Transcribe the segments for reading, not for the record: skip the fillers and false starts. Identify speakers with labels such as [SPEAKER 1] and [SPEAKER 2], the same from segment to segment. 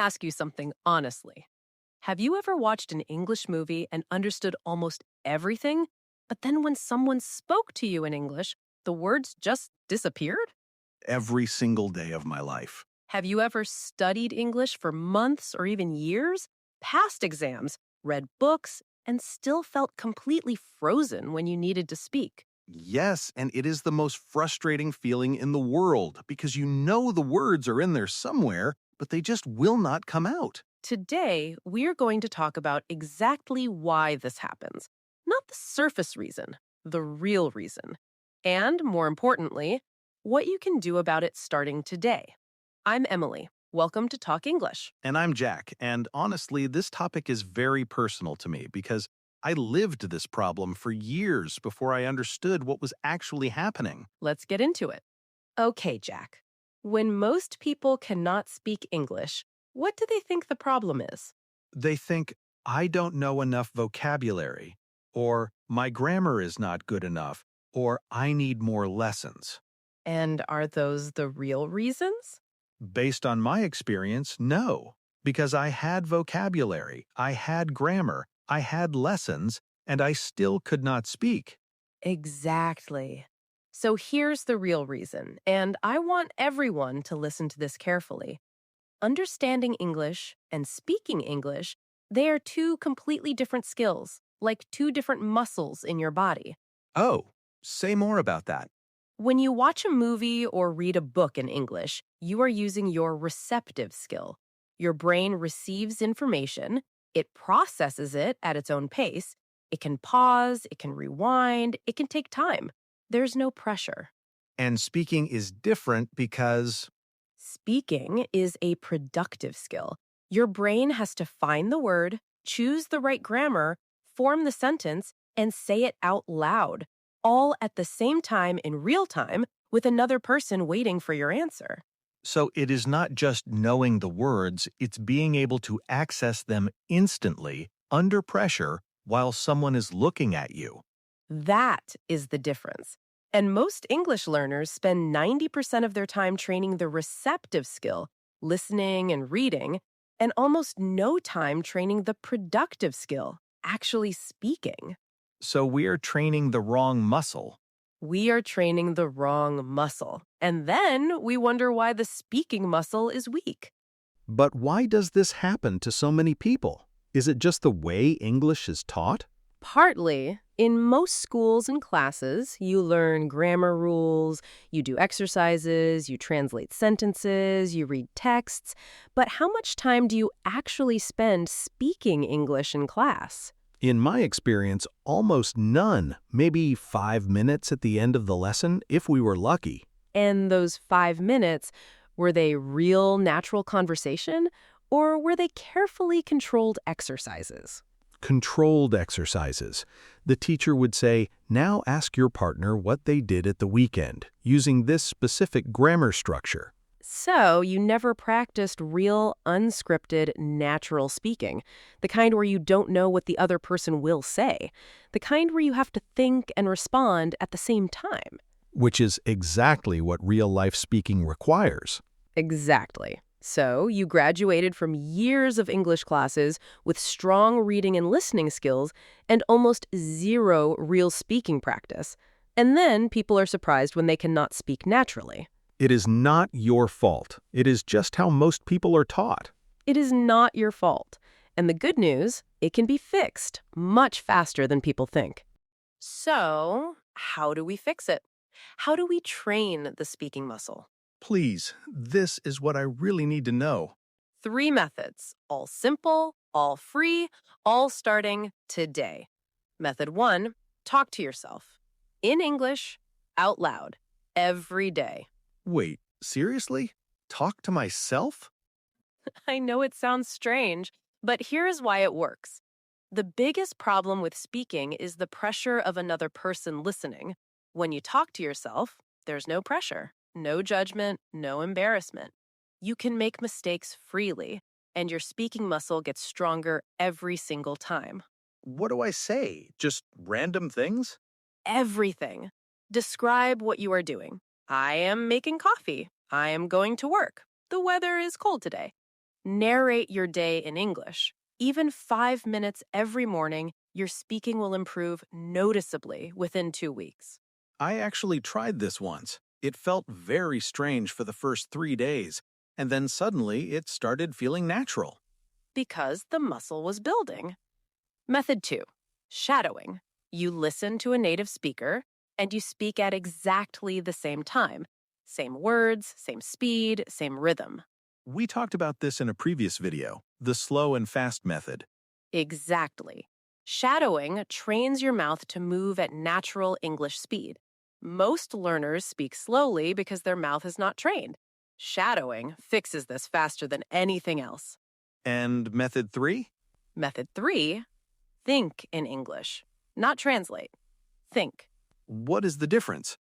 [SPEAKER 1] ask you something honestly. Have you ever watched an English movie and understood almost everything, but then when someone spoke to you in English, the words just disappeared?
[SPEAKER 2] Every single day of my life.
[SPEAKER 1] Have you ever studied English for months or even years, passed exams, read books, and still felt completely frozen when you needed to speak?
[SPEAKER 2] Yes, and it is the most frustrating feeling in the world because you know the words are in there somewhere, but they just will not come out.
[SPEAKER 1] Today, we're going to talk about exactly why this happens. Not the surface reason, the real reason. And, more importantly, what you can do about it starting today. I'm Emily. Welcome to Talk English.
[SPEAKER 2] And I'm Jack, and honestly, this topic is very personal to me because I lived this problem for years before I understood what was actually happening.
[SPEAKER 1] Let's get into it. Okay, Jack. When most people cannot speak English, what do they think the problem is?
[SPEAKER 2] They think, I don't know enough vocabulary, or my grammar is not good enough, or I need more lessons.
[SPEAKER 1] And are those the real reasons?
[SPEAKER 2] Based on my experience, no. Because I had vocabulary, I had grammar, I had lessons, and I still could not speak.
[SPEAKER 1] Exactly. So here's the real reason, and I want everyone to listen to this carefully. Understanding English and speaking English, they are two completely different skills, like two different muscles in your body.
[SPEAKER 2] Oh, say more about that.
[SPEAKER 1] When you watch a movie or read a book in English, you are using your receptive skill. Your brain receives information, it processes it at its own pace. It can pause, it can rewind, it can take time. There's no pressure.
[SPEAKER 2] And speaking is different because,
[SPEAKER 1] Speaking is a productive skill. Your brain has to find the word, choose the right grammar, form the sentence, and say it out loud, all at the same time in real time with another person waiting for your answer.
[SPEAKER 2] so it is not just knowing the words, it's being able to access them instantly, under pressure, while someone is looking at you.
[SPEAKER 1] That is the difference. And most English learners spend 90% of their time training the receptive skill, listening and reading, and almost no time training the productive skill, actually speaking.
[SPEAKER 2] So we're training the wrong muscle.
[SPEAKER 1] We are training the wrong muscle. And then we wonder why the speaking muscle is weak.
[SPEAKER 3] But why does this happen to so many people? Is it just the way English is taught?
[SPEAKER 1] Partly, in most schools and classes, you learn grammar rules, you do exercises, you translate sentences, you read texts. But how much time do you actually spend speaking English in class?
[SPEAKER 3] In my experience, almost none, maybe 5 minutes at the end of the lesson if we were lucky.
[SPEAKER 1] And those 5 minutes, were they real natural conversation, or were they carefully controlled exercises?
[SPEAKER 3] Controlled exercises. The teacher would say, now ask your partner what they did at the weekend, using this specific grammar structure.
[SPEAKER 1] So you never practiced real, unscripted, natural speaking, the kind where you don't know what the other person will say, the kind where you have to think and respond at the same time.
[SPEAKER 3] Which is exactly what real-life speaking requires.
[SPEAKER 1] Exactly. So you graduated from years of English classes with strong reading and listening skills and almost zero real speaking practice. And then people are surprised when they cannot speak naturally.
[SPEAKER 3] It is not your fault. It is just how most people are taught.
[SPEAKER 1] It is not your fault. And the good news, it can be fixed much faster than people think. So, how do we fix it? How do we train the speaking muscle?
[SPEAKER 2] Please, this is what I really need to know.
[SPEAKER 1] 3 methods, all simple, all free, all starting today. Method 1, talk to yourself. In English, out loud, every day.
[SPEAKER 2] Wait, seriously? Talk to myself?
[SPEAKER 1] I know it sounds strange, but here is why it works. The biggest problem with speaking is the pressure of another person listening. When you talk to yourself, there's no pressure, no judgment, no embarrassment. You can make mistakes freely, and your speaking muscle gets stronger every single time.
[SPEAKER 2] What do I say? Just random things?
[SPEAKER 1] Everything. Describe what you are doing. I am making coffee. I am going to work. The weather is cold today. Narrate your day in English. Even 5 minutes every morning, your speaking will improve noticeably within 2 weeks.
[SPEAKER 2] I actually tried this once. It felt very strange for the first 3 days, and then suddenly it started feeling natural.
[SPEAKER 1] Because the muscle was building. Method 2, shadowing. You listen to a native speaker and you speak at exactly the same time. Same words, same speed, same rhythm.
[SPEAKER 2] We talked about this in a previous video, the slow and fast method.
[SPEAKER 1] Exactly. Shadowing trains your mouth to move at natural English speed. Most learners speak slowly because their mouth is not trained. Shadowing fixes this faster than anything else.
[SPEAKER 2] And method 3?
[SPEAKER 1] Method 3, think in English, not translate. Think.
[SPEAKER 2] What is the difference?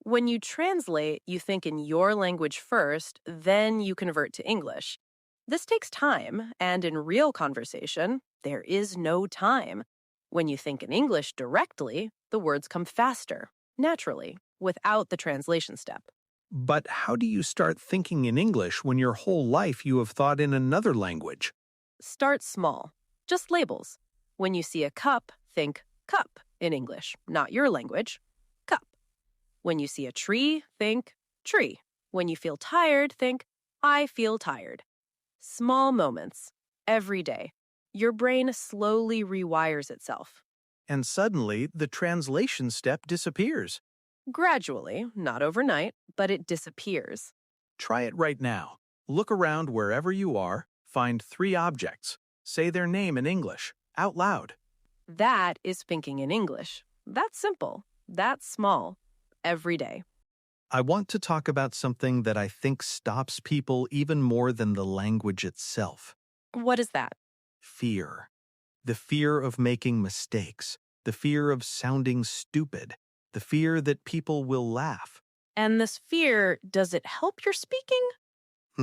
[SPEAKER 1] When you translate, you think in your language first, then you convert to English. This takes time, and in real conversation, there is no time. When you think in English directly, the words come faster, naturally, without the translation step.
[SPEAKER 2] But how do you start thinking in English when your whole life you have thought in another language?
[SPEAKER 1] Start small, just labels. When you see a cup, think cup in English, not your language, cup. When you see a tree, think tree. When you feel tired, think I feel tired. Small moments, every day. Your brain slowly rewires itself.
[SPEAKER 2] And suddenly the translation step disappears.
[SPEAKER 1] Gradually, not overnight, but it disappears.
[SPEAKER 2] Try it right now. Look around wherever you are, find 3 objects. Say their name in English, out loud.
[SPEAKER 1] That is thinking in English. That's simple. That's small. Every day.
[SPEAKER 2] I want to talk about something that I think stops people even more than the language itself.
[SPEAKER 1] What is that?
[SPEAKER 2] Fear. The fear of making mistakes. The fear of sounding stupid. The fear that people will laugh.
[SPEAKER 1] And this fear, does it help your speaking?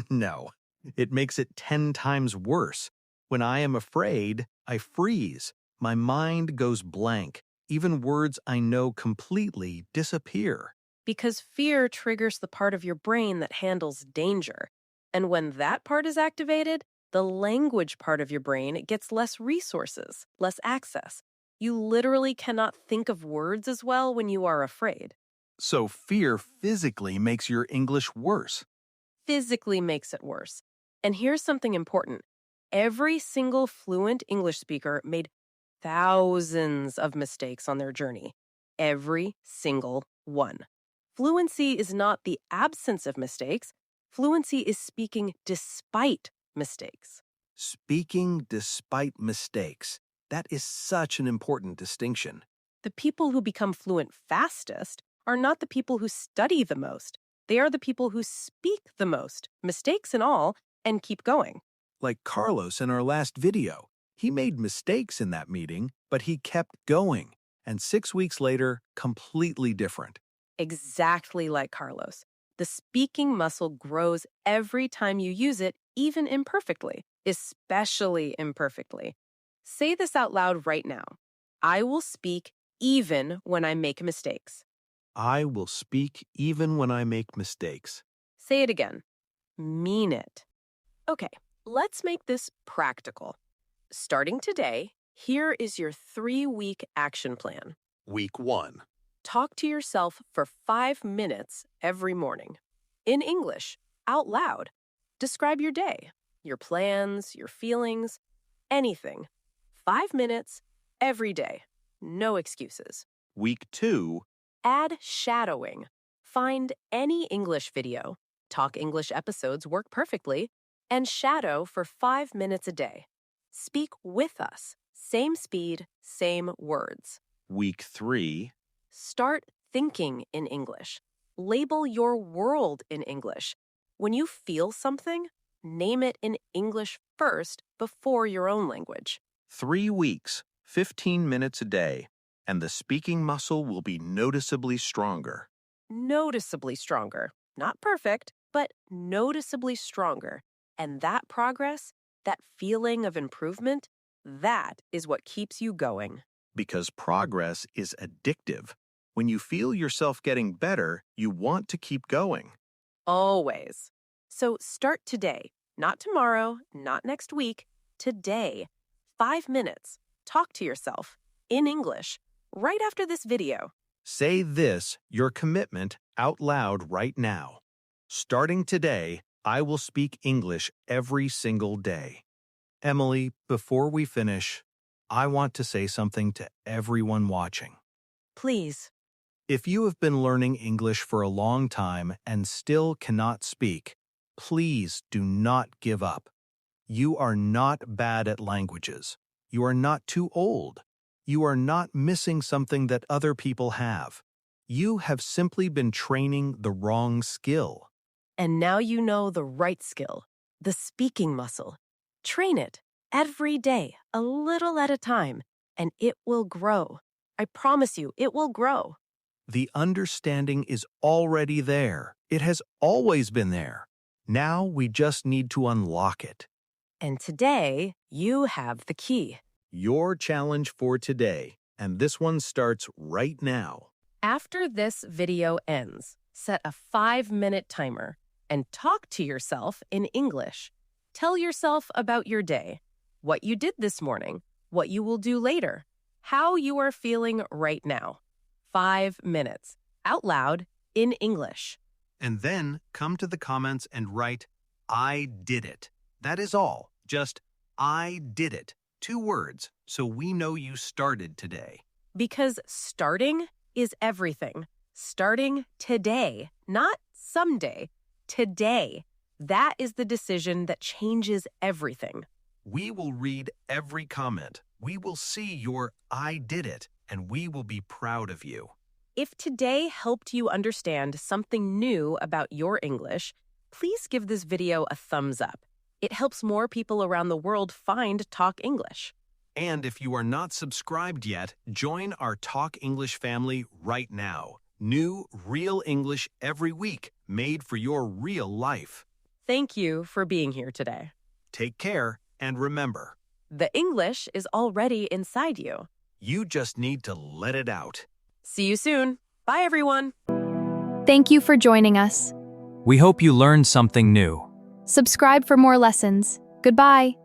[SPEAKER 2] No, it makes it 10 times worse. When I am afraid, I freeze. My mind goes blank. Even words I know completely disappear.
[SPEAKER 1] Because fear triggers the part of your brain that handles danger. And when that part is activated, the language part of your brain gets less resources, less access. You literally cannot think of words as well when you are afraid.
[SPEAKER 2] So fear physically makes your English worse.
[SPEAKER 1] Physically makes it worse. And here's something important. Every single fluent English speaker made thousands of mistakes on their journey. Every single one. Fluency is not the absence of mistakes. Fluency is speaking despite mistakes.
[SPEAKER 2] Speaking despite mistakes. That is such an important distinction.
[SPEAKER 1] The people who become fluent fastest are not the people who study the most. They are the people who speak the most, mistakes and all, and keep going.
[SPEAKER 2] Like Carlos in our last video. He made mistakes in that meeting, but he kept going. And 6 weeks later, completely different.
[SPEAKER 1] Exactly like Carlos. The speaking muscle grows every time you use it, even imperfectly, especially imperfectly. Say this out loud right now. I will speak even when I make mistakes.
[SPEAKER 2] I will speak even when I make mistakes.
[SPEAKER 1] Say it again. Mean it. Okay, let's make this practical. Starting today, here is your 3-week action plan.
[SPEAKER 2] Week 1.
[SPEAKER 1] Talk to yourself for 5 minutes every morning. In English, out loud. Describe your day, your plans, your feelings, anything. 5 minutes every day. No excuses.
[SPEAKER 2] Week 2.
[SPEAKER 1] Add shadowing. Find any English video. Talk English episodes work perfectly. And shadow for 5 minutes a day. Speak with us. Same speed, same words.
[SPEAKER 2] Week 3.
[SPEAKER 1] Start thinking in English. Label your world in English. When you feel something, name it in English first before your own language.
[SPEAKER 2] 3 weeks, 15 minutes a day, and the speaking muscle will be noticeably stronger.
[SPEAKER 1] Noticeably stronger. Not perfect, but noticeably stronger. And that progress, that feeling of improvement, that is what keeps you going.
[SPEAKER 2] Because progress is addictive. When you feel yourself getting better, you want to keep going.
[SPEAKER 1] Always. So start today. Not tomorrow, not next week, today. 5 minutes. Talk to yourself in English right after this video.
[SPEAKER 2] Say this, your commitment, out loud right now. Starting today, I will speak English every single day. Emily, before we finish, I want to say something to everyone watching.
[SPEAKER 1] Please.
[SPEAKER 2] If you have been learning English for a long time and still cannot speak, please do not give up. You are not bad at languages. You are not too old. You are not missing something that other people have. You have simply been training the wrong skill.
[SPEAKER 1] And now you know the right skill, the speaking muscle. Train it every day, a little at a time, and it will grow. I promise you, it will grow.
[SPEAKER 2] The understanding is already there. It has always been there. Now we just need to unlock it.
[SPEAKER 1] And today, you have the key.
[SPEAKER 2] Your challenge for today, and this one starts right now.
[SPEAKER 1] After this video ends, set a 5-minute timer and talk to yourself in English. Tell yourself about your day, what you did this morning, what you will do later, how you are feeling right now. 5 minutes, out loud, in English.
[SPEAKER 2] And then come to the comments and write, I did it. That is all. Just, I did it. 2 words, so we know you started today.
[SPEAKER 1] Because starting is everything. Starting today, not someday. Today. That is the decision that changes everything.
[SPEAKER 2] We will read every comment. We will see your I did it, and we will be proud of you.
[SPEAKER 1] If today helped you understand something new about your English, please give this video a thumbs up. It helps more people around the world find Talk English.
[SPEAKER 2] And if you are not subscribed yet, join our Talk English family right now. New, real English every week, made for your real life.
[SPEAKER 1] Thank you for being here today.
[SPEAKER 2] Take care, and remember,
[SPEAKER 1] the English is already inside you.
[SPEAKER 2] You just need to let it out.
[SPEAKER 1] See you soon. Bye, everyone.
[SPEAKER 4] Thank you for joining us.
[SPEAKER 5] We hope you learned something new.
[SPEAKER 4] Subscribe for more lessons. Goodbye.